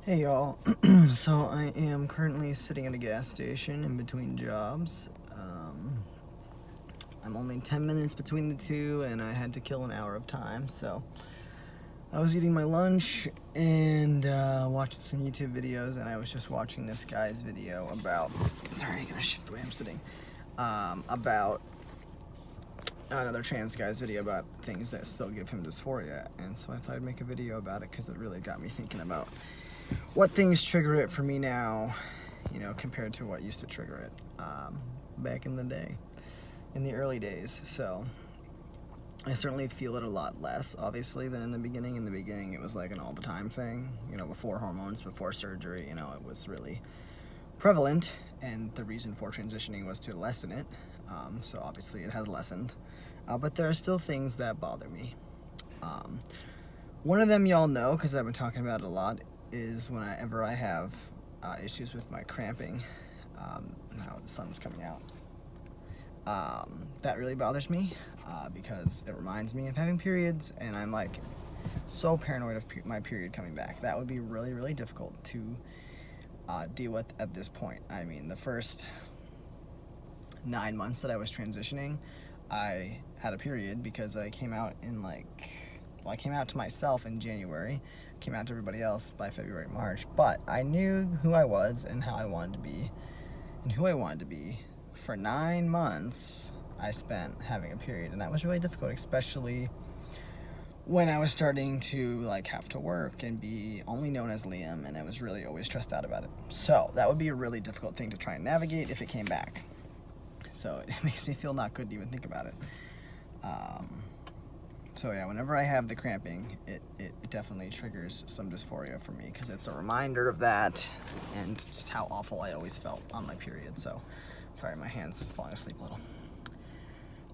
Hey y'all, so I am currently sitting at a gas station in between jobs. I'm only 10 minutes between the two and I had to kill an hour of time, so I was eating my lunch and watching some YouTube videos, and I was just watching this guy's video about, sorry, I gotta shift the way I'm sitting, about another trans guy's video about things that still give him dysphoria, and so I thought I'd make a video about it because it really got me thinking about what things trigger it for me now, compared to what used to trigger it back in the day, in the early days. So I certainly feel it a lot less, obviously, than in the beginning. In the beginning, it was like an all the time thing, before hormones, before surgery, it was really prevalent, and the reason for transitioning was to lessen it. So obviously it has lessened, but there are still things that bother me. One of them y'all know, because I've been talking about it a lot, is whenever I have issues with my cramping. Now the sun's coming out. That really bothers me because it reminds me of having periods, and I'm like so paranoid of my period coming back. That would be really, really difficult to deal with at this point. I mean, the first 9 months that I was transitioning, I had a period because I came out I came out to myself in January, came out to everybody else by February, March, but I knew who I was and how I wanted to be and who I wanted to be. For 9 months, I spent having a period, and that was really difficult, especially when I was starting to have to work and be only known as Liam, and I was really always stressed out about it. So that would be a really difficult thing to try and navigate if it came back. So it makes me feel not good to even think about it. So yeah, whenever I have the cramping, it definitely triggers some dysphoria for me, because it's a reminder of that and just how awful I always felt on my period. So, sorry, my hand's falling asleep a little.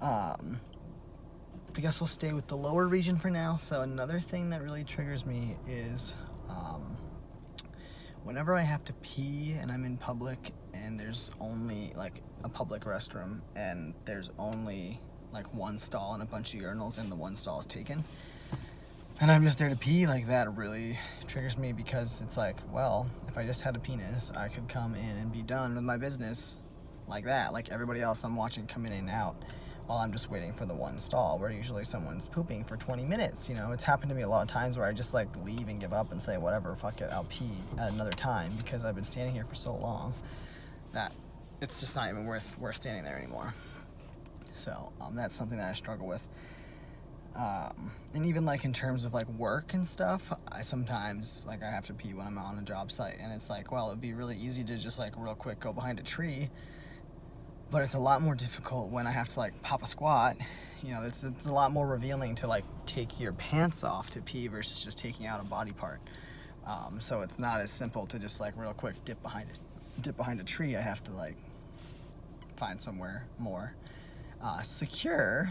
I guess we'll stay with the lower region for now. So another thing that really triggers me is whenever I have to pee and I'm in public and there's only a public restroom and there's only one stall and a bunch of urinals and the one stall is taken, and I'm just there to pee, that really triggers me, because it's well, if I just had a penis, I could come in and be done with my business like that, like everybody else I'm watching come in and out while I'm just waiting for the one stall, where usually someone's pooping for 20 minutes. It's happened to me a lot of times where I just leave and give up and say, whatever, fuck it, I'll pee at another time, because I've been standing here for so long that it's just not even worth standing there anymore. So that's something that I struggle with. And even in terms of work and stuff, I sometimes I have to pee when I'm on a job site, and it's well, it'd be really easy to just real quick go behind a tree, but it's a lot more difficult when I have to pop a squat. It's a lot more revealing to take your pants off to pee versus just taking out a body part. So it's not as simple to just real quick dip behind a tree. I have to find somewhere more secure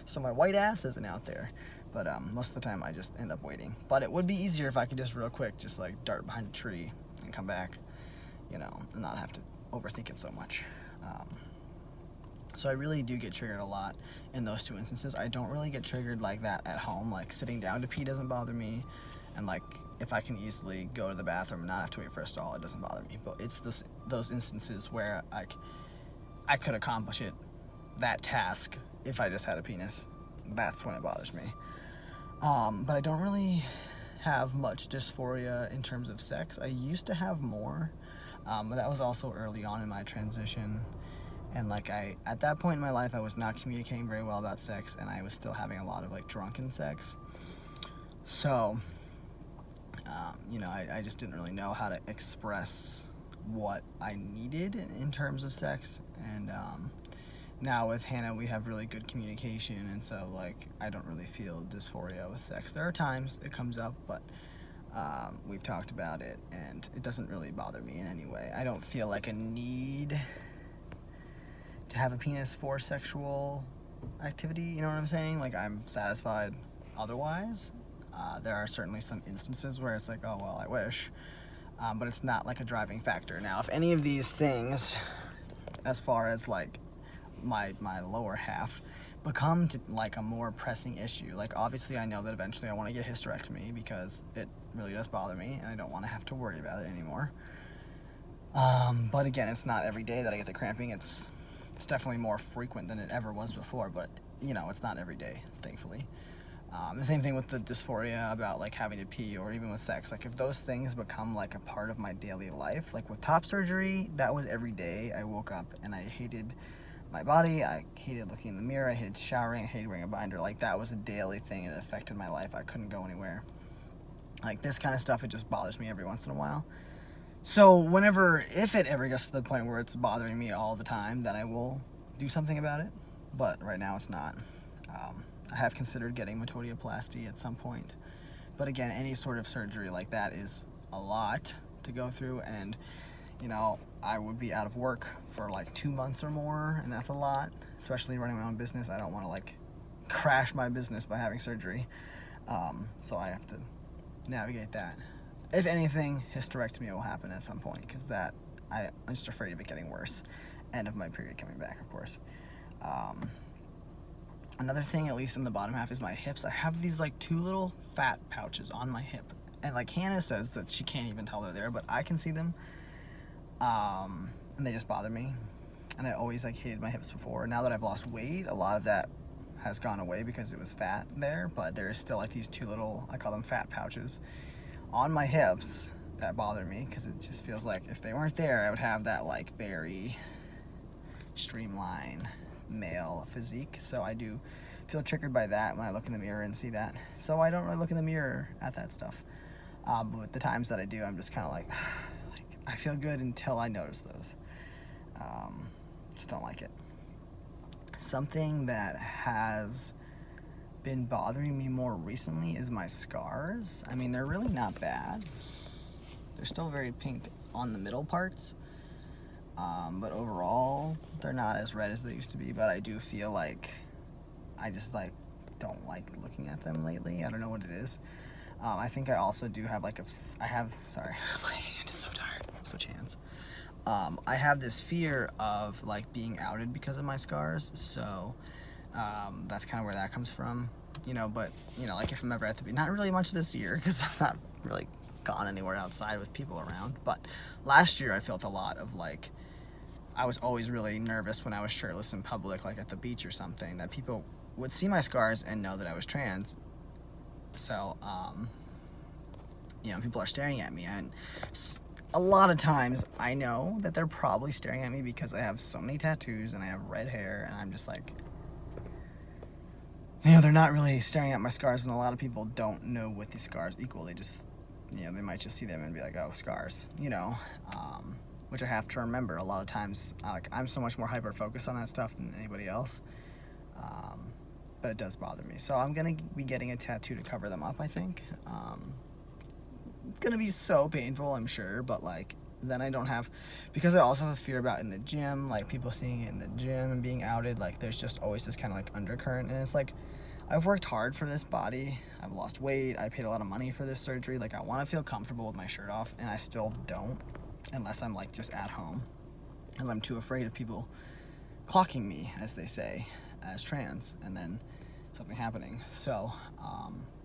so my white ass isn't out there. But most of the time I just end up waiting. But it would be easier if I could just real quick just dart behind a tree and come back, and not have to overthink it so much. So I really do get triggered a lot in those two instances. I don't really get triggered like that at home. Sitting down to pee doesn't bother me, and if I can easily go to the bathroom and not have to wait for a stall, it doesn't bother me. But it's those instances where I could accomplish that task if I just had a penis. That's when it bothers me. But I don't really have much dysphoria in terms of sex. I used to have more, but that was also early on in my transition. And at that point in my life, I was not communicating very well about sex, and I was still having a lot of drunken sex. So, I just didn't really know how to express what I needed in terms of sex. And now with Hannah, we have really good communication, and so I don't really feel dysphoria with sex. There are times it comes up, but we've talked about it, and it doesn't really bother me in any way. I don't feel a need to have a penis for sexual activity, you know what I'm saying? I'm satisfied otherwise. There are certainly some instances where it's oh, well, I wish, but it's not a driving factor. Now, if any of these things, as far as my lower half, become to like a more pressing issue. Like obviously I know that eventually I want to get a hysterectomy because it really does bother me and I don't want to have to worry about it anymore. But again, it's not every day that I get the cramping. It's definitely more frequent than it ever was before, but you know, it's not every day, thankfully. The same thing with the dysphoria about like having to pee, or even with sex. Like if those things become like a part of my daily life, like with top surgery, that was every day. I woke up and I hated my body. I hated looking in the mirror. I hated showering. I hated wearing a binder. Like that was a daily thing. It affected my life. I couldn't go anywhere. Like this kind of stuff, it just bothers me every once in a while. So whenever, if it ever gets to the point where it's bothering me all the time, then I will do something about it. But right now it's not. I have considered getting metodioplasty at some point. But again, any sort of surgery like that is a lot to go through, and you know, I would be out of work for like 2 months or more, and that's a lot, especially running my own business. I don't want to like crash my business by having surgery. So I have to navigate that. If anything, hysterectomy will happen at some point, because I'm just afraid of it getting worse, and of my period coming back, of course. Another thing, at least in the bottom half, is my hips. I have these like 2 little fat pouches on my hip, and like Hannah says that she can't even tell they're there, but I can see them, and they just bother me. And I always like hated my hips before. Now that I've lost weight, a lot of that has gone away because it was fat there, but there is still like these 2 little, I call them fat pouches, on my hips that bother me, because it just feels like if they weren't there, I would have that like very streamlined male physique. So I do feel triggered by that when I look in the mirror and see that. So I don't really look in the mirror at that stuff. But the times that I do, I'm just kind of like I feel good until I notice those. Just don't like it. Something that has been bothering me more recently is my scars. I mean, they're really not bad. They're still very pink on the middle parts. But overall, they're not as red as they used to be, but I do feel like I just like don't like looking at them lately. I don't know what it is. I think I also do have like sorry, my hand is so tired. I'll switch hands. I have this fear of like being outed because of my scars, so that's kind of where that comes from, you know. But you know, like if I'm ever at the beach, not really much this year because I'm not really gone anywhere outside with people around, but last year I felt a lot of like, I was always really nervous when I was shirtless in public, like at the beach or something, that people would see my scars and know that I was trans. So, you know, people are staring at me, and a lot of times I know that they're probably staring at me because I have so many tattoos and I have red hair, and I'm just like, you know, they're not really staring at my scars, and a lot of people don't know what these scars equal. They just, you know, they might just see them and be like, oh, scars, you know, which I have to remember. A lot of times, like, I'm so much more hyper-focused on that stuff than anybody else, but it does bother me. So I'm going to be getting a tattoo to cover them up, I think. It's going to be so painful, I'm sure, but, like, then I don't have, because I also have a fear about in the gym, like, people seeing it in the gym and being outed, like, there's just always this kind of, like, undercurrent, and it's like, I've worked hard for this body, I've lost weight, I paid a lot of money for this surgery, like, I want to feel comfortable with my shirt off, and I still don't, unless I'm, like, just at home, and I'm too afraid of people clocking me, as they say, as trans, and then something happening. So,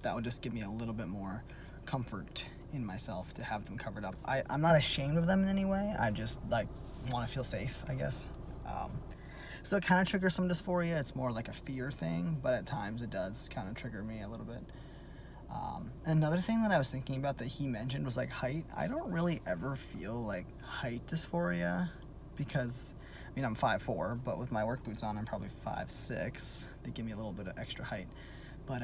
that would just give me a little bit more comfort in myself to have them covered up. I'm not ashamed of them in any way, I just, like, want to feel safe, I guess. So it kind of triggers some dysphoria. It's more like a fear thing, but at times it does kind of trigger me a little bit. Another thing that I was thinking about that he mentioned was like height. I don't really ever feel like height dysphoria because, I mean, I'm 5'4", but with my work boots on, I'm probably 5'6". They give me a little bit of extra height. But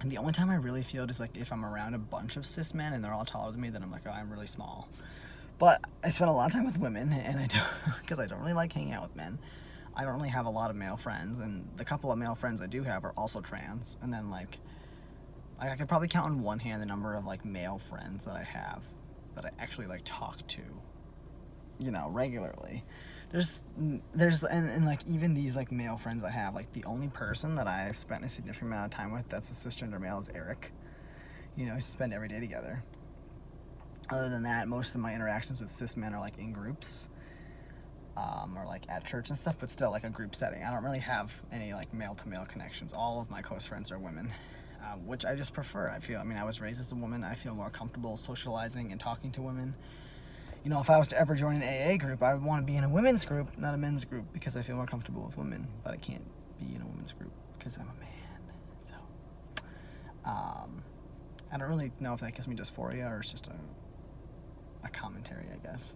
and the only time I really feel it is like if I'm around a bunch of cis men and they're all taller than me, then I'm like, oh, I'm really small. But I spend a lot of time with women, and I don't, because I don't really like hanging out with men. I don't really have a lot of male friends, and the couple of male friends I do have are also trans. And then, like, I could probably count on one hand the number of, like, male friends that I have that I actually, like, talk to, you know, regularly. And like, even these, like, male friends I have, like, the only person that I've spent a significant amount of time with that's a cisgender male is Eric. You know, we spend every day together. Other than that, most of my interactions with cis men are like in groups. or like at church and stuff, but still like a group setting. I don't really have any like male to male connections. All of my close friends are women, which I just prefer. I mean, I was raised as a woman. I feel more comfortable socializing and talking to women. You know, if I was to ever join an AA group, I would want to be in a women's group, not a men's group, because I feel more comfortable with women. But I can't be in a women's group because I'm a man. So, I don't really know if that gives me dysphoria or it's just a commentary, I guess.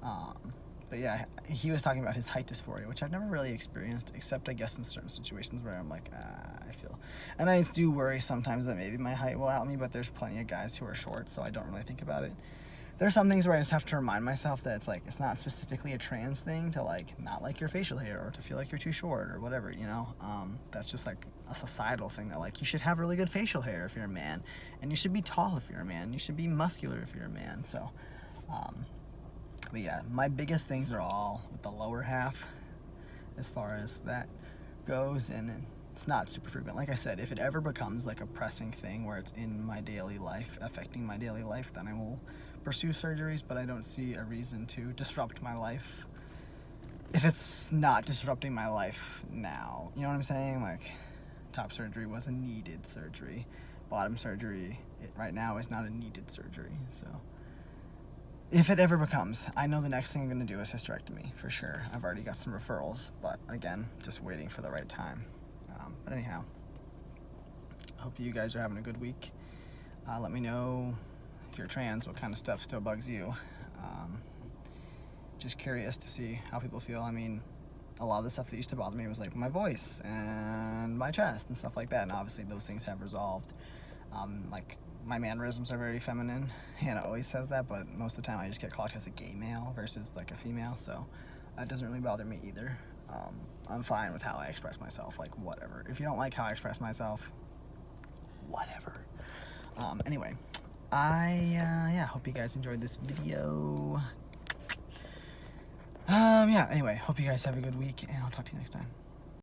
But yeah, he was talking about his height dysphoria, which I've never really experienced, except I guess in certain situations where I'm like, I feel. And I do worry sometimes that maybe my height will out me, but there's plenty of guys who are short, so I don't really think about it. There's some things where I just have to remind myself that it's like, it's not specifically a trans thing to like not like your facial hair or to feel like you're too short or whatever, you know. That's just like a societal thing that like you should have really good facial hair if you're a man, and you should be tall if you're a man, you should be muscular if you're a man. So but yeah, my biggest things are all with the lower half as far as that goes, and it's not super frequent. Like I said, if it ever becomes like a pressing thing where it's in my daily life, affecting my daily life, then I will pursue surgeries, but I don't see a reason to disrupt my life if it's not disrupting my life now. You know what I'm saying? Like, top surgery was a needed surgery. Bottom surgery, right now, is not a needed surgery. So, if it ever becomes, I know the next thing I'm going to do is hysterectomy, for sure. I've already got some referrals, but again, just waiting for the right time. But anyhow, I hope you guys are having a good week. Let me know if you're trans, what kind of stuff still bugs you. Just curious to see how people feel. I mean, a lot of the stuff that used to bother me was like my voice and my chest and stuff like that, and obviously those things have resolved. Like, my mannerisms are very feminine. Hannah always says that, but most of the time I just get clocked as a gay male versus like a female, so that doesn't really bother me either. I'm fine with how I express myself, like whatever. If you don't like how I express myself, whatever. Anyway, I hope you guys enjoyed this video. Anyway, hope you guys have a good week, and I'll talk to you next time.